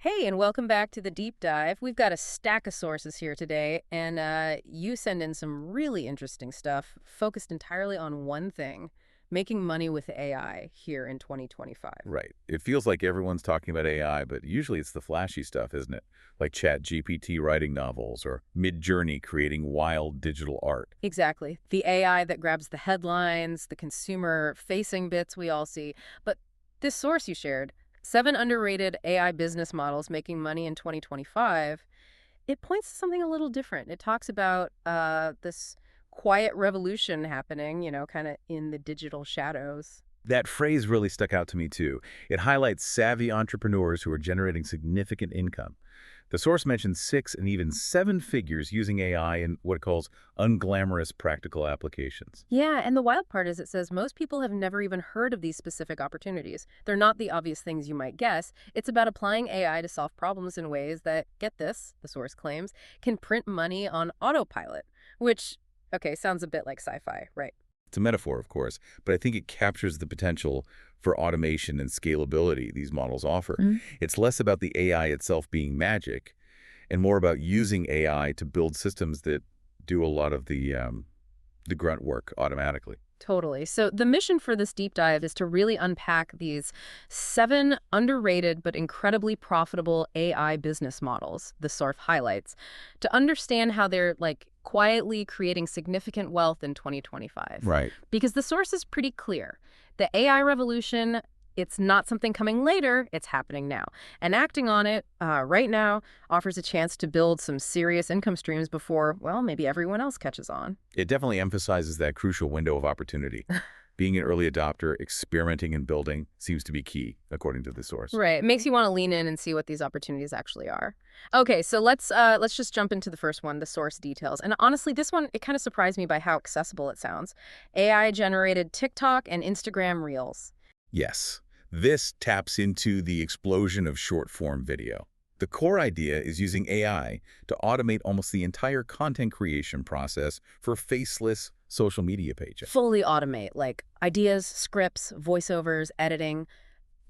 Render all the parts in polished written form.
Hey, and welcome back to the deep dive. We've got a stack of sources here today, and you send in some really interesting stuff focused entirely on one thing, making money with AI here in 2025. Right. It feels like everyone's talking about AI, but usually it's the flashy stuff, isn't it? Like ChatGPT writing novels or Midjourney creating wild digital art. Exactly. The AI that grabs the headlines, the consumer-facing bits we all see. But this source you shared, 7 underrated AI business models making money in 2025, it points to something a little different. It talks about this quiet revolution happening, kind of in the digital shadows. That phrase really stuck out to me too. It highlights savvy entrepreneurs who are generating significant income. The source mentions 6 and even 7 figures using AI in what it calls unglamorous practical applications. Yeah, and the wild part is it says most people have never even heard of these specific opportunities. They're not the obvious things you might guess. It's about applying AI to solve problems in ways that, get this, the source claims, can print money on autopilot, which, okay, sounds a bit like sci-fi, right? It's a metaphor, of course, but I think it captures the potential for automation and scalability these models offer. It's less about the AI itself being magic and more about using AI to build systems that do a lot of the grunt work automatically. Totally. So the mission for this deep dive is to really unpack these 7 underrated but incredibly profitable AI business models the SORF highlights to understand how they're quietly creating significant wealth in 2025. Right. Because the source is pretty clear. The AI revolution, it's not something coming later, it's happening now. And acting on it right now offers a chance to build some serious income streams before, well, maybe everyone else catches on. It definitely emphasizes that crucial window of opportunity. Being an early adopter, experimenting and building seems to be key, according to the source. Right. It makes you want to lean in and see what these opportunities actually are. Okay, so let's just jump into the first one, the source details. And honestly, this one, it kind of surprised me by how accessible it sounds. AI generated TikTok and Instagram Reels. Yes, this taps into the explosion of short-form video. The core idea is using AI to automate almost the entire content creation process for faceless social media pages. Fully automate, like ideas, scripts, voiceovers, editing,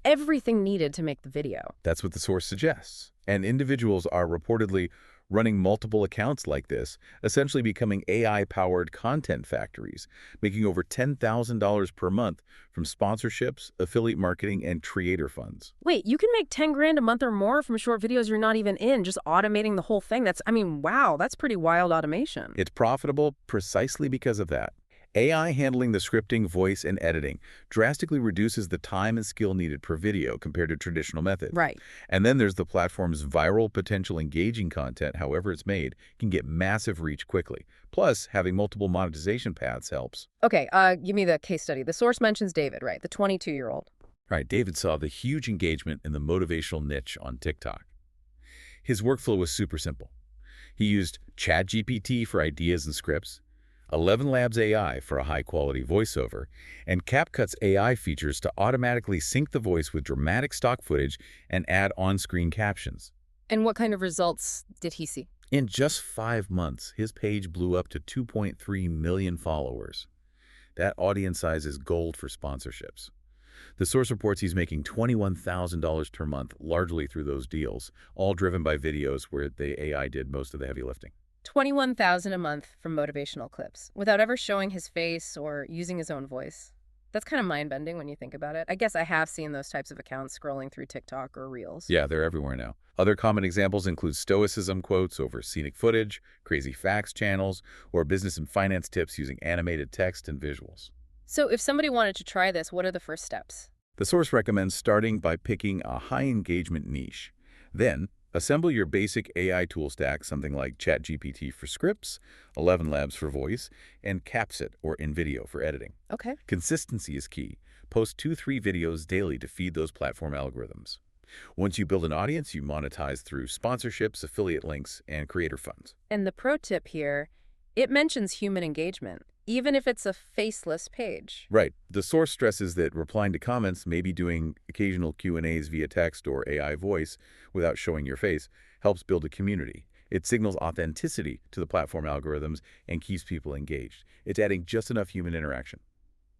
everything needed to make the video. That's what the source suggests. And individuals are reportedly running multiple accounts like this, essentially becoming AI-powered content factories, making over $10,000 per month from sponsorships, affiliate marketing, and creator funds. Wait, you can make 10 grand a month or more from short videos you're not even in, just automating the whole thing. Wow, that's pretty wild automation. It's profitable precisely because of that. AI handling the scripting, voice, and editing drastically reduces the time and skill needed per video compared to traditional methods. Right. And then there's the platform's viral potential engaging content, however it's made, can get massive reach quickly. Plus, having multiple monetization paths helps. Okay, give me the case study. The source mentions David, right? The 22-year-old. Right, David saw the huge engagement in the motivational niche on TikTok. His workflow was super simple. He used ChatGPT for ideas and scripts, 11 Labs AI for a high-quality voiceover, and CapCut's AI features to automatically sync the voice with dramatic stock footage and add on-screen captions. And what kind of results did he see? In just 5 months, his page blew up to 2.3 million followers. That audience size is gold for sponsorships. The source reports he's making $21,000 per month, largely through those deals, all driven by videos where the AI did most of the heavy lifting. 21,000 a month from motivational clips, without ever showing his face or using his own voice. That's kind of mind-bending when you think about it. I guess I have seen those types of accounts scrolling through TikTok or Reels. Yeah, they're everywhere now. Other common examples include stoicism quotes over scenic footage, crazy facts channels, or business and finance tips using animated text and visuals. So if somebody wanted to try this, what are the first steps? The source recommends starting by picking a high-engagement niche. Then, assemble your basic AI tool stack, something like ChatGPT for scripts, 11 Labs for voice, and Capsit or InVideo for editing. Okay. Consistency is key. Post 2-3 videos daily to feed those platform algorithms. Once you build an audience, you monetize through sponsorships, affiliate links, and creator funds. And the pro tip here, it mentions human engagement, even if it's a faceless page. Right. The source stresses that replying to comments, maybe doing occasional Q&As via text or AI voice without showing your face, helps build a community. It signals authenticity to the platform algorithms and keeps people engaged. It's adding just enough human interaction.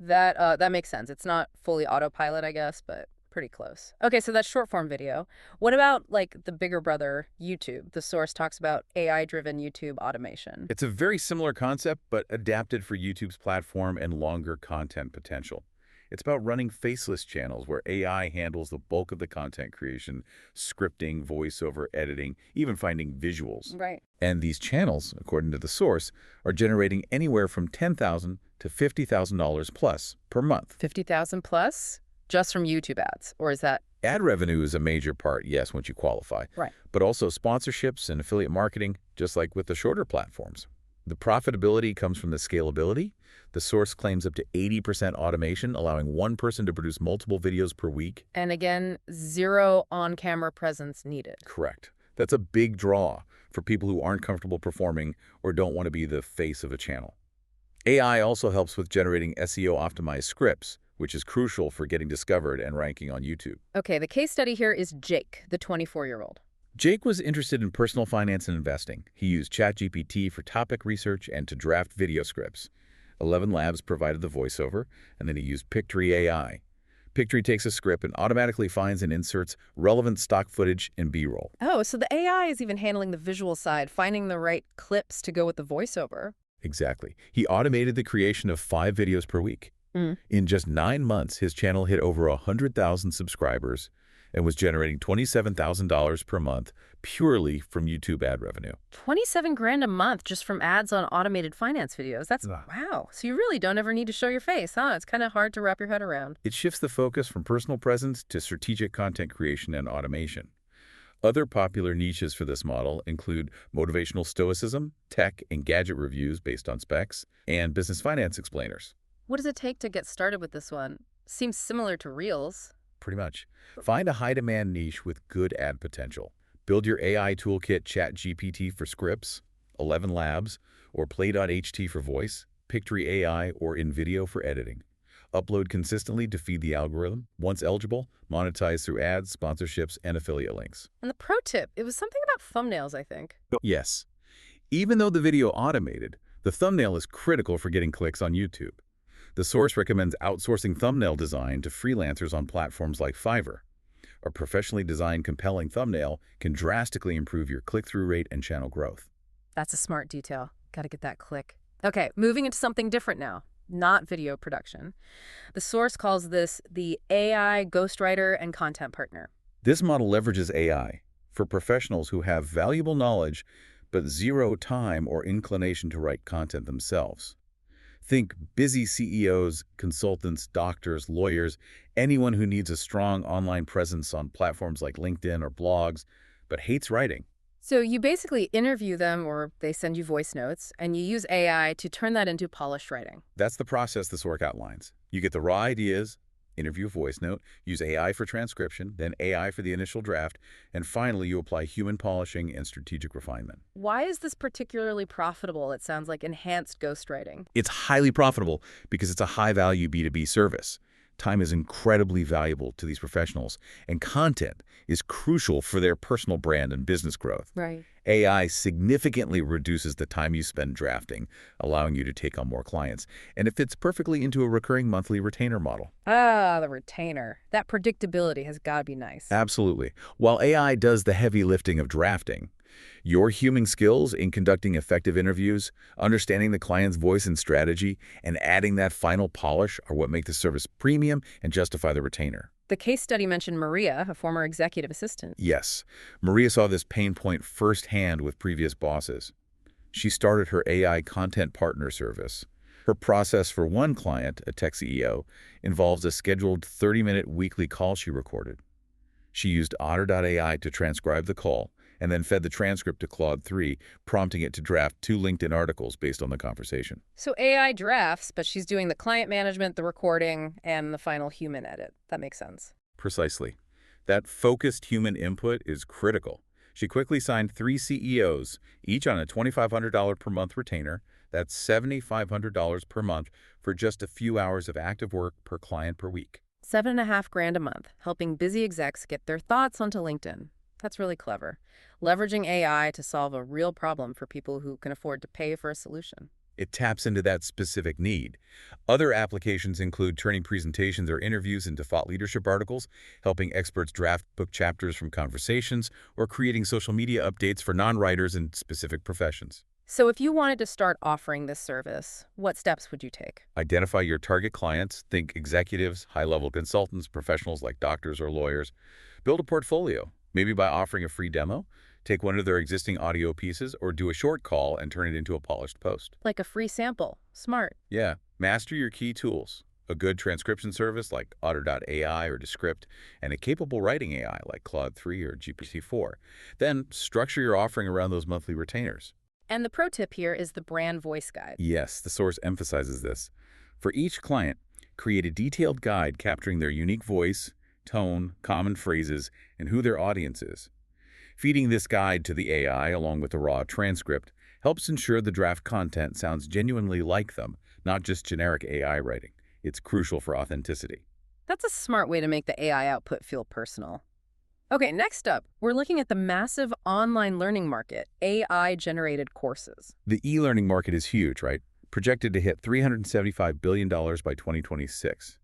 That makes sense. It's not fully autopilot, I guess, but Pretty close. Okay, so that's short form video. What about like the bigger brother, YouTube? The source talks about AI-driven YouTube automation. It's a very similar concept, but adapted for YouTube's platform and longer content potential. It's about running faceless channels where AI handles the bulk of the content creation, scripting, voiceover, editing, even finding visuals. Right. And these channels, according to the source, are generating anywhere from $10,000 to $50,000 plus per month. 50,000 plus just from YouTube ads, or is that Ad revenue is a major part, yes, once you qualify, right? but also sponsorships and affiliate marketing, just like with the shorter platforms. The profitability comes from the scalability. The source claims up to 80% automation, allowing one person to produce multiple videos per week. And again, zero on-camera presence needed. Correct. That's a big draw for people who aren't comfortable performing or don't want to be the face of a channel. AI also helps with generating SEO-optimized scripts, which is crucial for getting discovered and ranking on YouTube. Okay, the case study here is Jake, the 24-year-old. Jake was interested in personal finance and investing. He used ChatGPT for topic research and to draft video scripts. 11 Labs provided the voiceover, and then he used Pictory AI. Pictory takes a script and automatically finds and inserts relevant stock footage and B-roll. Oh, so the AI is even handling the visual side, finding the right clips to go with the voiceover. Exactly. He automated the creation of 5 videos per week. In just 9 months, his channel hit over 100,000 subscribers and was generating $27,000 per month purely from YouTube ad revenue. 27 grand a month just from ads on automated finance videos. That's wow. So you really don't ever need to show your face, huh? It's kind of hard to wrap your head around. It shifts the focus from personal presence to strategic content creation and automation. Other popular niches for this model include motivational stoicism, tech and gadget reviews based on specs, and business finance explainers. What does it take to get started with this one? Seems similar to Reels. Pretty much. Find a high-demand niche with good ad potential. Build your AI toolkit ChatGPT for scripts, 11 Labs, or Play.ht for voice, Pictory AI, or InVideo for editing. Upload consistently to feed the algorithm. Once eligible, monetize through ads, sponsorships, and affiliate links. And the pro tip, it was something about thumbnails, I think. Yes. Even though the video automated, the thumbnail is critical for getting clicks on YouTube. The source recommends outsourcing thumbnail design to freelancers on platforms like Fiverr. A professionally designed, compelling thumbnail can drastically improve your click-through rate and channel growth. That's a smart detail. Got to get that click. Okay, moving into something different now, not video production. The source calls this the AI ghostwriter and content partner. This model leverages AI for professionals who have valuable knowledge but zero time or inclination to write content themselves. Think busy CEOs, consultants, doctors, lawyers, anyone who needs a strong online presence on platforms like LinkedIn or blogs, but hates writing. So you basically interview them or they send you voice notes and you use AI to turn that into polished writing. That's the process this work outlines. You get the raw ideas, interview a voice note, use AI for transcription, then AI for the initial draft, and finally you apply human polishing and strategic refinement. Why is this particularly profitable? It sounds like enhanced ghostwriting. It's highly profitable because it's a high-value B2B service. Time is incredibly valuable to these professionals, and content is crucial for their personal brand and business growth. Right. AI significantly reduces the time you spend drafting, allowing you to take on more clients, and it fits perfectly into a recurring monthly retainer model. Ah, the retainer. That predictability has got to be nice. Absolutely. While AI does the heavy lifting of drafting, your human skills in conducting effective interviews, understanding the client's voice and strategy, and adding that final polish are what make the service premium and justify the retainer. The case study mentioned Maria, a former executive assistant. Yes, Maria saw this pain point firsthand with previous bosses. She started her AI content partner service. Her process for one client, a tech CEO, involves a scheduled 30-minute weekly call she recorded. She used Otter.ai to transcribe the call and then fed the transcript to Claude 3, prompting it to draft 2 LinkedIn articles based on the conversation. So AI drafts, but she's doing the client management, the recording, and the final human edit. That makes sense. Precisely. That focused human input is critical. She quickly signed 3 CEOs, each on a $2,500 per month retainer. That's $7,500 per month for just a few hours of active work per client per week. $7.5 grand a month, helping busy execs get their thoughts onto LinkedIn. That's really clever. Leveraging AI to solve a real problem for people who can afford to pay for a solution. It taps into that specific need. Other applications include turning presentations or interviews into thought leadership articles, helping experts draft book chapters from conversations, or creating social media updates for non-writers in specific professions. So if you wanted to start offering this service, what steps would you take? Identify your target clients, think executives, high-level consultants, professionals like doctors or lawyers. Build a portfolio, maybe by offering a free demo. Take one of their existing audio pieces or do a short call and turn it into a polished post. Like a free sample. Smart. Yeah, master your key tools. A good transcription service like otter.AI or Descript, and a capable writing AI like Claude 3 or GPT-4. Then structure your offering around those monthly retainers. And the pro tip here is the brand voice guide. Yes, the source emphasizes this. For each client, create a detailed guide capturing their unique voice, tone, common phrases, and who their audience is. Feeding this guide to the AI along with the raw transcript helps ensure the draft content sounds genuinely like them, not just generic AI writing. It's crucial for authenticity. That's a smart way to make the AI output feel personal. Okay, next up, we're looking at the massive online learning market, AI-generated courses. The e-learning market is huge, right? Projected to hit $375 billion by 2026.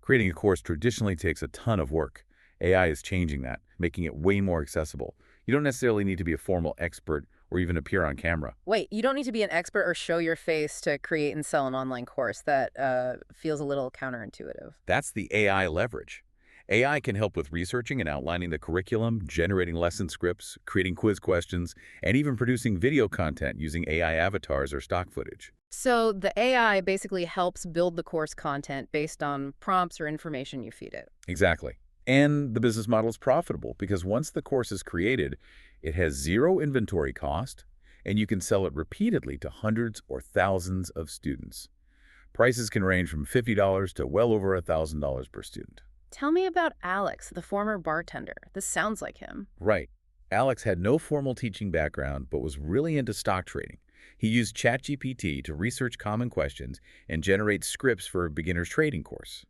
Creating a course traditionally takes a ton of work. AI is changing that, making it way more accessible. You don't necessarily need to be a formal expert or even appear on camera. Wait, you don't need to be an expert or show your face to create and sell an online course. That feels a little counterintuitive. That's the AI leverage. AI can help with researching and outlining the curriculum, generating lesson scripts, creating quiz questions, and even producing video content using AI avatars or stock footage. So the AI basically helps build the course content based on prompts or information you feed it. Exactly. And the business model is profitable because once the course is created, it has zero inventory cost, and you can sell it repeatedly to hundreds or thousands of students. Prices can range from $50 to well over $1,000 per student. Tell me about Alex, the former bartender. This sounds like him. Right. Alex had no formal teaching background but was really into stock trading. He used ChatGPT to research common questions and generate scripts for a beginner's trading course.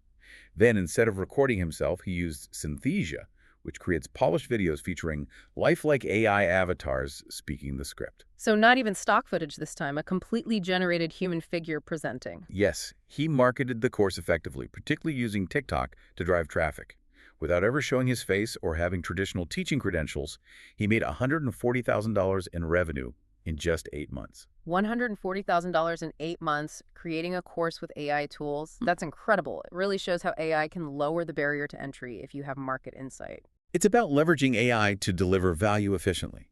Then, instead of recording himself, he used Synthesia, which creates polished videos featuring lifelike AI avatars speaking the script. So not even stock footage this time, a completely generated human figure presenting. Yes, he marketed the course effectively, particularly using TikTok to drive traffic. Without ever showing his face or having traditional teaching credentials, he made $140,000 in revenue in just 8 months. $140,000 in 8 months, creating a course with AI tools. That's incredible. It really shows how AI can lower the barrier to entry if you have market insight. It's about leveraging AI to deliver value efficiently.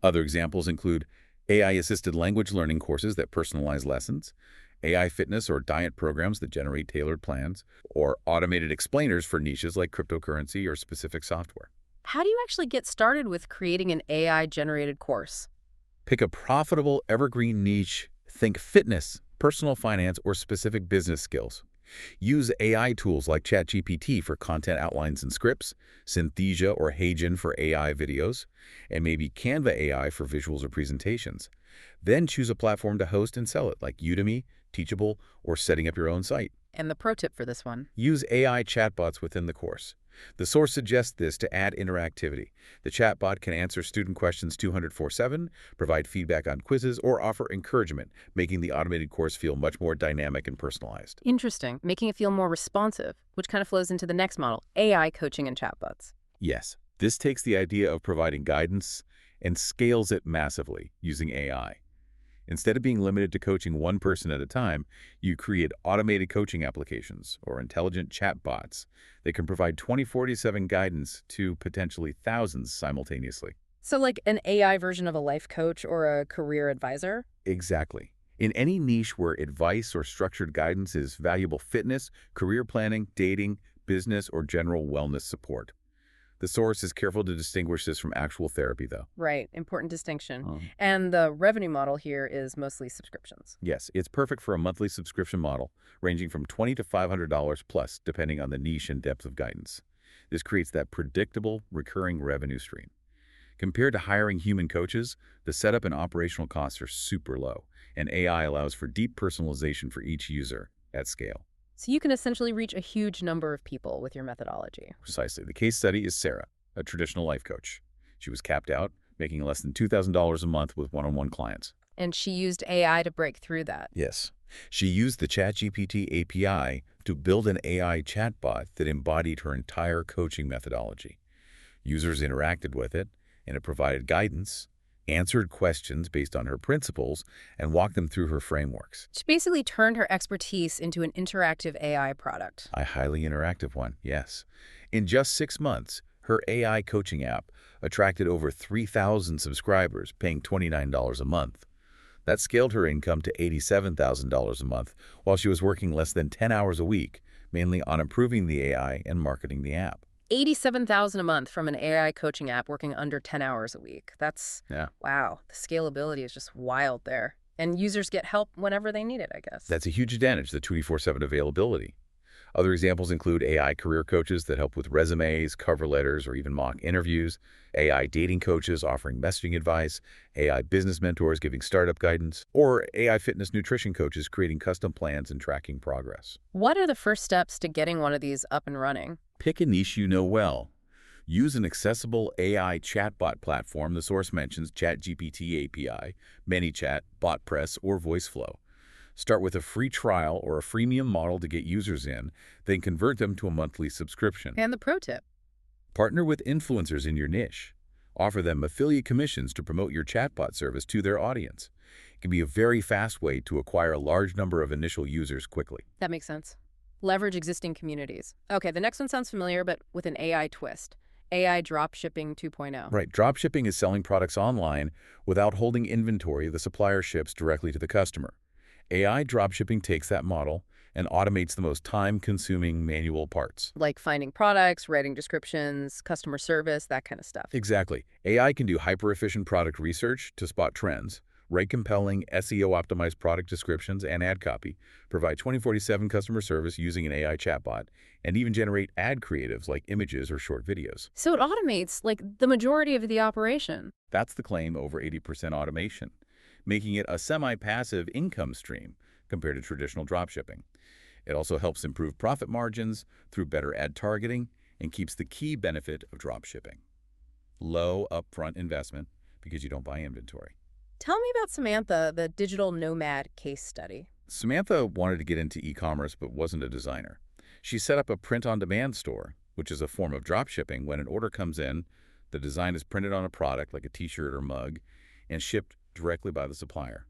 Other examples include AI-assisted language learning courses that personalize lessons, AI fitness or diet programs that generate tailored plans, or automated explainers for niches like cryptocurrency or specific software. How do you actually get started with creating an AI-generated course? Pick a profitable evergreen niche. Think fitness, personal finance, or specific business skills. Use AI tools like ChatGPT for content outlines and scripts, Synthesia or Heijin for AI videos, and maybe Canva AI for visuals or presentations. Then choose a platform to host and sell it, like Udemy, Teachable, or setting up your own site. And the pro tip for this one. Use AI chatbots within the course. The source suggests this to add interactivity. The chatbot can answer student questions 24/7, provide feedback on quizzes, or offer encouragement, making the automated course feel much more dynamic and personalized. Interesting, making it feel more responsive, which kind of flows into the next model, AI coaching and chatbots. Yes, this takes the idea of providing guidance and scales it massively using AI. Instead of being limited to coaching one person at a time, you create automated coaching applications or intelligent chatbots that can provide 24/7 guidance to potentially thousands simultaneously. So like an AI version of a life coach or a career advisor? Exactly. In any niche where advice or structured guidance is valuable: fitness, career planning, dating, business, or general wellness support. The source is careful to distinguish this from actual therapy, though. Right, important distinction. Oh. And the revenue model here is mostly subscriptions. Yes, it's perfect for a monthly subscription model, ranging from $20 to $500 plus, depending on the niche and depth of guidance. This creates that predictable, recurring revenue stream. Compared to hiring human coaches, the setup and operational costs are super low, and AI allows for deep personalization for each user at scale. So you can essentially reach a huge number of people with your methodology. Precisely. The case study is Sarah, a traditional life coach. She was capped out, making less than $2,000 a month with one-on-one clients. And she used AI to break through that. Yes. She used the ChatGPT API to build an AI chatbot that embodied her entire coaching methodology. Users interacted with it, and it provided guidance, answered questions based on her principles, and walked them through her frameworks. She basically turned her expertise into an interactive AI product. A highly interactive one, yes. In just 6 months, her AI coaching app attracted over 3,000 subscribers, paying $29 a month. That scaled her income to $87,000 a month while she was working less than 10 hours a week, mainly on improving the AI and marketing the app. 87,000 a month from an AI coaching app working under 10 hours a week. That's, Yeah. wow, the scalability is just wild there. And users get help whenever they need it, I guess. That's a huge advantage, the 24/7 availability. Other examples include AI career coaches that help with resumes, cover letters, or even mock interviews, AI dating coaches offering messaging advice, AI business mentors giving startup guidance, or AI fitness nutrition coaches creating custom plans and tracking progress. What are the first steps to getting one of these up and running? Pick a niche you know well. Use an accessible AI chatbot platform the source mentions, ChatGPT API, ManyChat, BotPress, or VoiceFlow. Start with a free trial or a freemium model to get users in, then convert them to a monthly subscription. And the pro tip. Partner with influencers in your niche. Offer them affiliate commissions to promote your chatbot service to their audience. It can be a very fast way to acquire a large number of initial users quickly. That makes sense. Leverage existing communities. Okay, the next one sounds familiar, but with an AI twist. AI dropshipping 2.0. Right, dropshipping is selling products online without holding inventory the supplier ships directly to the customer. AI dropshipping takes that model and automates the most time-consuming manual parts. Like finding products, writing descriptions, customer service, that kind of stuff. Exactly. AI can do hyper-efficient product research to spot trends, write compelling SEO-optimized product descriptions and ad copy, provide 24/7 customer service using an AI chatbot, and even generate ad creatives like images or short videos. So it automates, like, the majority of the operation. That's the claim, over 80% automation, making it a semi-passive income stream compared to traditional dropshipping. It also helps improve profit margins through better ad targeting and keeps the key benefit of dropshipping: low upfront investment because you don't buy inventory. Tell me about Samantha, the digital nomad case study. Samantha wanted to get into e-commerce but wasn't a designer. She set up a print-on-demand store, which is a form of dropshipping. When an order comes in, the design is printed on a product like a t-shirt or mug and shipped directly by the supplier.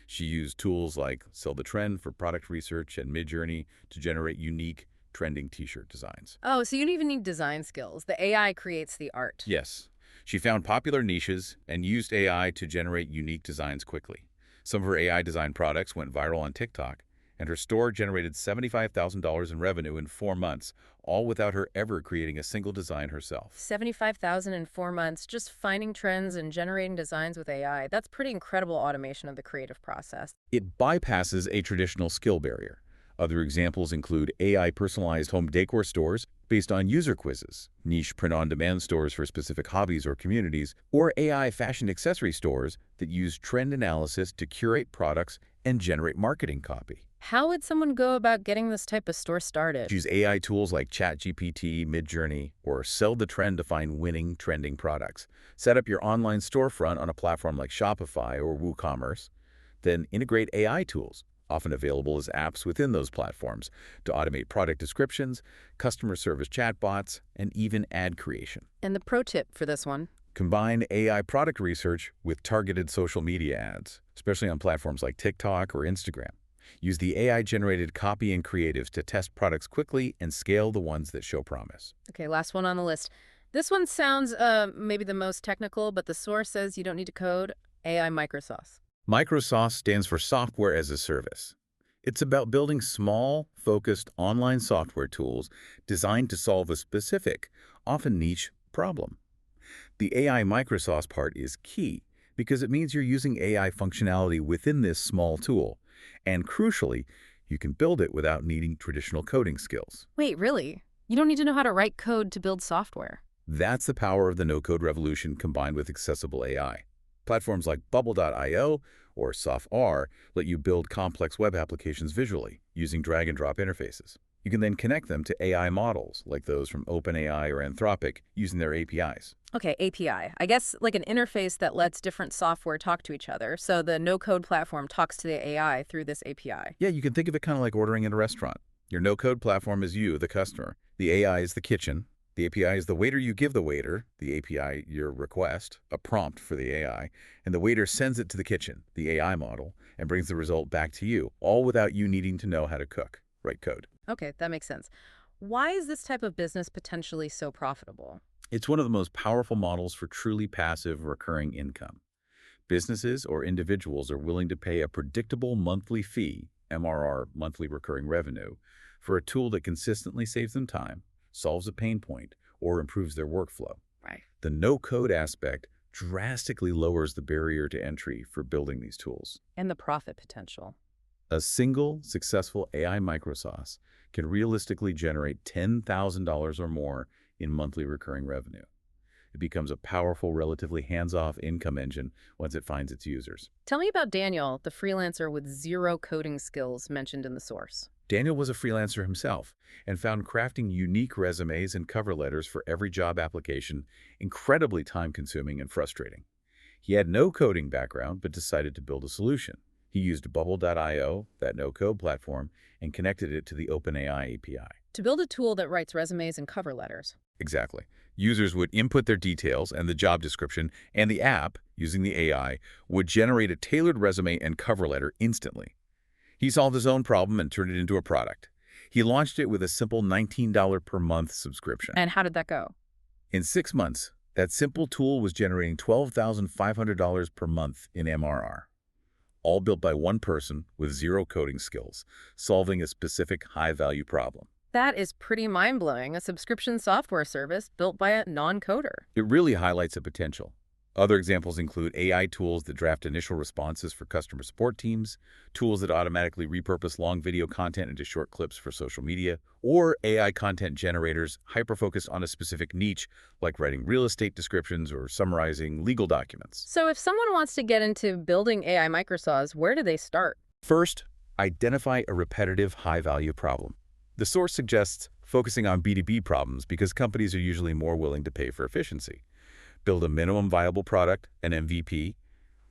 She used tools like Sell the Trend for product research and Midjourney to generate unique, trending t-shirt designs. Oh, so you don't even need design skills. The AI creates the art. Yes, she found popular niches and used AI to generate unique designs quickly. Some of her AI-designed products went viral on TikTok, and her store generated $75,000 in revenue in 4 months, all without her ever creating a single design herself. 75,000 in 4 months, just finding trends and generating designs with AI. That's pretty incredible automation of the creative process. It bypasses a traditional skill barrier. Other examples include AI-personalized home decor stores based on user quizzes, niche print-on-demand stores for specific hobbies or communities, or AI fashion accessory stores that use trend analysis to curate products and generate marketing copy. How would someone go about getting this type of store started? Use AI tools like ChatGPT, Midjourney, or Sell the Trend to find winning, trending products. Set up your online storefront on a platform like Shopify or WooCommerce. Then integrate AI tools, often available as apps within those platforms, to automate product descriptions, customer service chatbots, and even ad creation. And the pro tip for this one? Combine AI product research with targeted social media ads, especially on platforms like TikTok or Instagram. Use the AI-generated copy and creatives to test products quickly and scale the ones that show promise. Okay, last one on the list. This one sounds maybe the most technical, but the source says you don't need to code. AI microsauce. Microsoft stands for Software as a Service. It's about building small, focused online software tools designed to solve a specific, often niche, problem. The AI microsauce part is key because it means you're using AI functionality within this small tool. And crucially, you can build it without needing traditional coding skills. Wait, really? You don't need to know how to write code to build software? That's the power of the no-code revolution combined with accessible AI. Platforms like bubble.io or Soft.R let you build complex web applications visually using drag-and-drop interfaces. You can then connect them to AI models, like those from OpenAI or Anthropic, using their APIs. Okay, API. I guess like an interface that lets different software talk to each other. So the no-code platform talks to the AI through this API. Yeah, you can think of it kind of like ordering at a restaurant. Your no-code platform is you, the customer. The AI is the kitchen. The API is the waiter you give the waiter, the API your request, a prompt for the AI, and the waiter sends it to the kitchen, the AI model, and brings the result back to you, all without you needing to know how to cook, write code. Okay, that makes sense. Why is this type of business potentially so profitable? It's one of the most powerful models for truly passive recurring income. Businesses or individuals are willing to pay a predictable monthly fee, MRR, monthly recurring revenue, for a tool that consistently saves them time, solves a pain point, or improves their workflow. Right. The no-code aspect drastically lowers the barrier to entry for building these tools. And the profit potential. A single successful AI microsauce can realistically generate $10,000 or more in monthly recurring revenue. It becomes a powerful, relatively hands-off income engine once it finds its users. Tell me about Daniel, the freelancer with zero coding skills mentioned in the source. Daniel was a freelancer himself and found crafting unique resumes and cover letters for every job application incredibly time-consuming and frustrating. He had no coding background but decided to build a solution. He used bubble.io, that no-code platform, and connected it to the OpenAI API. To build a tool that writes resumes and cover letters. Exactly. Users would input their details and the job description, and the app, using the AI, would generate a tailored resume and cover letter instantly. He solved his own problem and turned it into a product. He launched it with a simple $19 per month subscription. And how did that go? In 6 months, that simple tool was generating $12,500 per month in MRR, all built by one person with zero coding skills, solving a specific high-value problem. That is pretty mind-blowing, a subscription software service built by a non-coder. It really highlights the potential. Other examples include AI tools that draft initial responses for customer support teams, tools that automatically repurpose long video content into short clips for social media, or AI content generators hyper-focused on a specific niche, like writing real estate descriptions or summarizing legal documents. So if someone wants to get into building AI microsaws, where do they start? First, identify a repetitive, high-value problem. The source suggests focusing on B2B problems because companies are usually more willing to pay for efficiency. Build a minimum viable product, an MVP,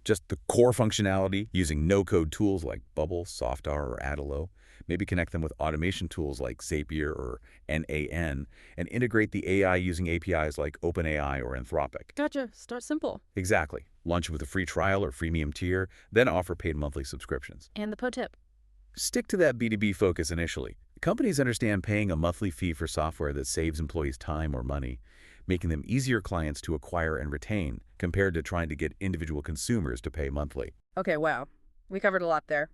just the core functionality using no-code tools like Bubble, Softar, or Adalo. Maybe connect them with automation tools like Zapier or NAN, and integrate the AI using APIs like OpenAI or Anthropic. Gotcha. Start simple. Exactly. Launch with a free trial or freemium tier, then offer paid monthly subscriptions. And the pro tip. Stick to that B2B focus initially. Companies understand paying a monthly fee for software that saves employees time or money, making them easier clients to acquire and retain compared to trying to get individual consumers to pay monthly. Okay, wow. We covered a lot there.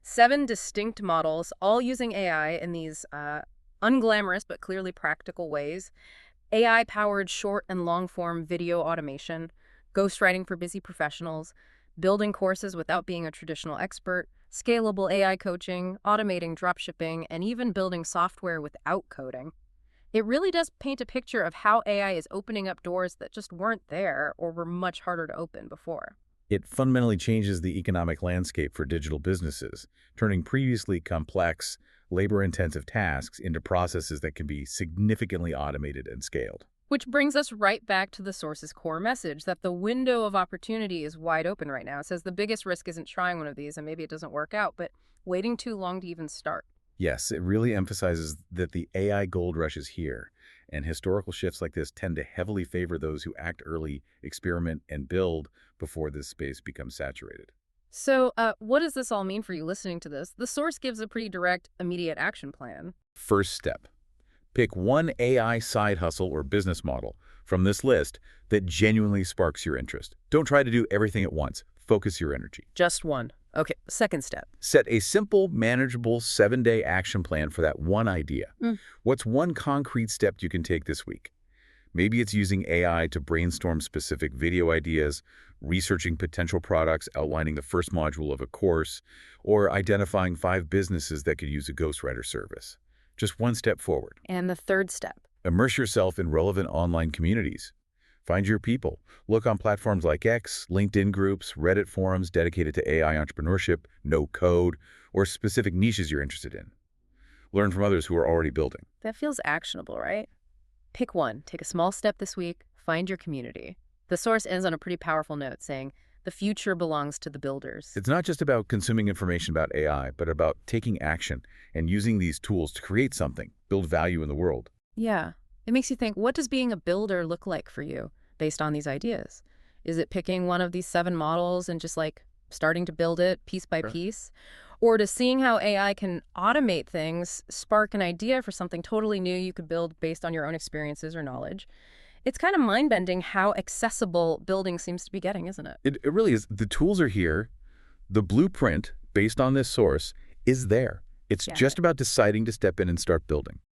7 distinct models, all using AI in these unglamorous but clearly practical ways. AI-powered short and long-form video automation, ghostwriting for busy professionals, building courses without being a traditional expert, scalable AI coaching, automating dropshipping, and even building software without coding. It really does paint a picture of how AI is opening up doors that just weren't there or were much harder to open before. It fundamentally changes the economic landscape for digital businesses, turning previously complex, labor-intensive tasks into processes that can be significantly automated and scaled. Which brings us right back to the source's core message, that the window of opportunity is wide open right now. It says the biggest risk isn't trying one of these, and maybe it doesn't work out, but waiting too long to even start. Yes, it really emphasizes that the AI gold rush is here, and historical shifts like this tend to heavily favor those who act early, experiment, and build before this space becomes saturated. So what does this all mean for you listening to this? The source gives a pretty direct, immediate action plan. First step. Pick one AI side hustle or business model from this list that genuinely sparks your interest. Don't try to do everything at once. Focus your energy. Just one. Okay, second step. Set a simple, manageable 7-day action plan for that one idea. What's one concrete step you can take this week? Maybe it's using AI to brainstorm specific video ideas, researching potential products, outlining the first module of a course, or identifying 5 businesses that could use a ghostwriter service. Just one step forward. And the third step. Immerse yourself in relevant online communities. Find your people. Look on platforms like X, LinkedIn groups, Reddit forums dedicated to AI entrepreneurship, no code, or specific niches you're interested in. Learn from others who are already building. That feels actionable, right? Pick one. Take a small step this week. Find your community. The source ends on a pretty powerful note saying, the future belongs to the builders. It's not just about consuming information about AI, but about taking action and using these tools to create something, build value in the world. Yeah. It makes you think, what does being a builder look like for you based on these ideas? Is it picking one of these 7 models and just like starting to build it piece by Sure. piece? Or does seeing how AI can automate things spark an idea for something totally new you could build based on your own experiences or knowledge? It's kind of mind-bending how accessible building seems to be getting, isn't it? It really is. The tools are here. The blueprint, based on this source, is there. It's Get just it. about deciding to step in and start building.